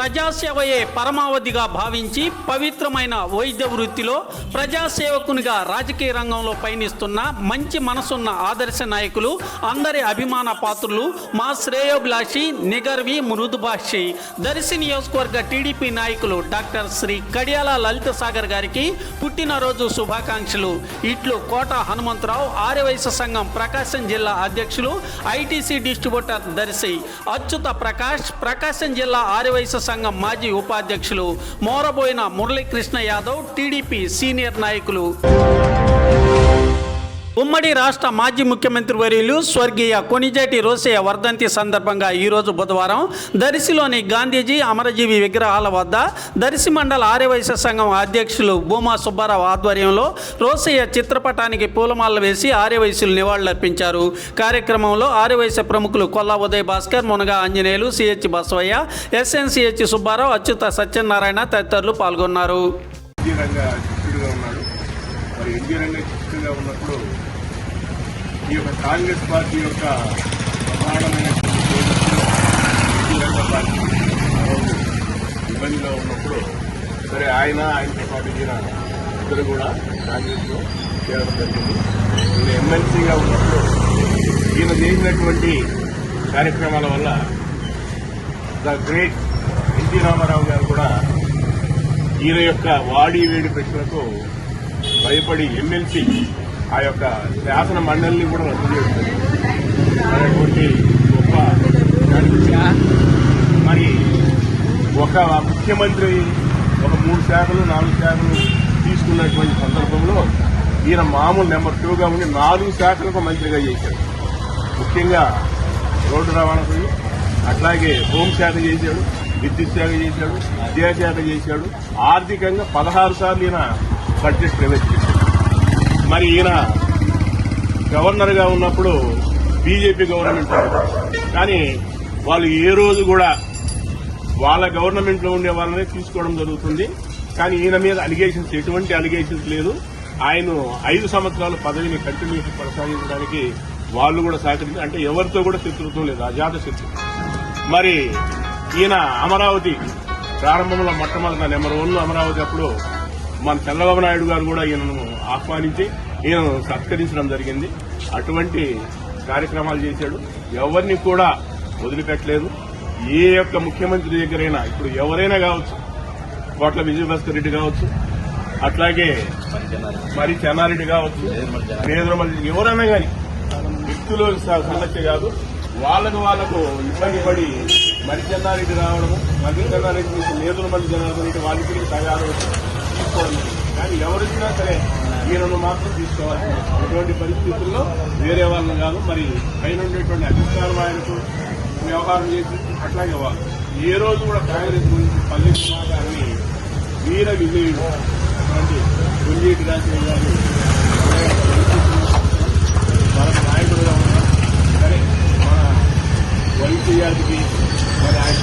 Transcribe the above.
ప్రజాసేవయే పరమావధిగా భావించి పవిత్రమైన వైద్య వృత్తిలో ప్రజాసేవకునిగా రాజకీయ రంగంలో పయనిస్తున్న మంచి మనసున్న ఆదర్శ నాయకులు, అందరి అభిమాన పాత్రులు, మా శ్రేయోభిలాషి, నిగర్వి, మృదుభాషి దర్శి నియోజకవర్గ టీడీపీ నాయకులు డాక్టర్ శ్రీ కడియాల లలిత సాగర్ గారికి పుట్టినరోజు శుభాకాంక్షలు. ఇట్లు కోట హనుమంతరావు, ఆర్యవైశ్య సంఘం ప్రకాశం జిల్లా అధ్యక్షులు, ఐటీసీ డిస్ట్రిబ్యూటర్ దర్శి అచ్యుత ప్రకాష్, ప్రకాశం జిల్లా ఆర్యవైశ్య సంఘం మాజీ ఉపాధ్యక్షులు మోరబోయిన మురళీకృష్ణ యాదవ్, టీడీపీ సీనియర్ నాయకులు. ఉమ్మడి రాష్ట్ర మాజీ ముఖ్యమంత్రి వర్యులు స్వర్గీయ కొణిజేటి రోసయ్య వర్ధంతి సందర్భంగా ఈరోజు బుధవారం దర్శిలోని గాంధీజీ అమరజీవి విగ్రహాల వద్ద దర్శి మండల ఆర్యవైశ్య సంఘం అధ్యక్షులు భూమా సుబ్బారావు ఆధ్వర్యంలో రోసయ్య చిత్రపటానికి పూలమాలలు వేసి ఆర్యవైశ్యులు నివాళులర్పించారు. కార్యక్రమంలో ఆర్యవైశ్య ప్రముఖులు కొల్లా ఉదయ్ భాస్కర్, మునగా ఆంజనేయులు, సిహెచ్ బసవయ్య, ఎస్ఎన్సిహెచ్ సుబ్బారావు, అచ్యుత సత్యనారాయణ తదితరులు పాల్గొన్నారు. ఉన్నప్పుడు ఈ యొక్క కాంగ్రెస్ పార్టీ యొక్క ప్రధానమైన ఇబ్బందిలో ఉన్నప్పుడు సరే ఆయనతో పాటు ఇద్దరు కూడా కాంగ్రెస్లో చేరడం జరిగింది. ఈయన ఎమ్మెల్సీగా ఉన్నప్పుడు ఈయన చేసినటువంటి కార్యక్రమాల వల్ల ద గ్రేట్ ఎన్టీ రామారావు గారు కూడా ఈయన యొక్క వాడి వేడి ప్రశ్నలకు భయపడి ఎమ్మెల్సీ ఆ యొక్క శాసన మండలిని కూడా రద్దు చేస్తుంది. అనేటువంటి గొప్ప మరి ఒక ముఖ్యమంత్రి ఒక 3 శాఖలు 4 శాఖలు తీసుకున్నటువంటి సందర్భంలో ఈయన మామూలు నెంబర్ 2గా ఉండి 4 శాఖలకు మంత్రిగా చేశాడు. ముఖ్యంగా రోడ్డు రవాణాకు, అట్లాగే హోంశాఖ చేశాడు, విద్యుత్ శాఖ చేశాడు, విద్యాశాఖ చేశాడు. ఆర్థికంగా 16 సార్లు ఈయన బడ్జెట్ ప్రవేశపెట్టారు. మరి ఈయన గవర్నర్గా ఉన్నప్పుడు బీజేపీ గవర్నమెంట్, కానీ వాళ్ళు ఏ రోజు కూడా వాళ్ళ గవర్నమెంట్లో ఉండే వాళ్ళనే తీసుకోవడం జరుగుతుంది. కానీ ఈయన మీద అలిగేషన్స్, ఎటువంటి అలిగేషన్స్ లేదు. ఆయన 5 సంవత్సరాల పదవిని కంటిన్యూటీ కొనసాగించడానికి వాళ్ళు కూడా సహకరించారు. అంటే ఎవరితో కూడా శత్రుత్వం లేదు, అజాత శత్రుత్వం. మరి ఈయన అమరావతి ప్రారంభంలో మొట్టమొదటి నెంబర్ 1 అమరావతి అప్పుడు మన చంద్రబాబు నాయుడు గారు కూడా ఈయనను ఆహ్వానించి ఈయనను సత్కరించడం జరిగింది. అటువంటి కార్యక్రమాలు చేశాడు. ఎవరిని కూడా వదిలిపెట్టలేదు. ఏ యొక్క ముఖ్యమంత్రి దగ్గరైనా ఇప్పుడు ఎవరైనా కావచ్చు, కోట్ల విజయభాస్కర్ రెడ్డి కావచ్చు, అట్లాగే మరి చెన్నారెడ్డి కావచ్చు, నేదురుమల్లి, ఎవరైనా కానీ వ్యక్తులు సమస్య కాదు. వాళ్లకు ఇబ్బంది పడి మరి చెన్నారెడ్డి రావడము, మరి చెన్నారెడ్డి నుంచి నేదురుమల్లి జనార్దన్ రెడ్డి వాళ్ళకి సగాలు తీసుకోవడం. కానీ ఎవరిచ్చినా సరే ఈయనను మాత్రం తీసుకోవాలి. ఇటువంటి పరిస్థితుల్లో వేరే వాళ్ళని కాదు, మరి పైన ఉండేటువంటి అధిష్టానం ఆయనకు వ్యవహారం చేసి అట్లాగే వాళ్ళు ఏ రోజు కూడా కాంగ్రెస్ గురించి పల్లెని వీర విజయుడు అటువంటి కొణిజేటి రాజశేఖర్ గారు మరొక నాయకుడుగా ఉన్నారు. సరే మన వైద్యాధికి మరి ఆయన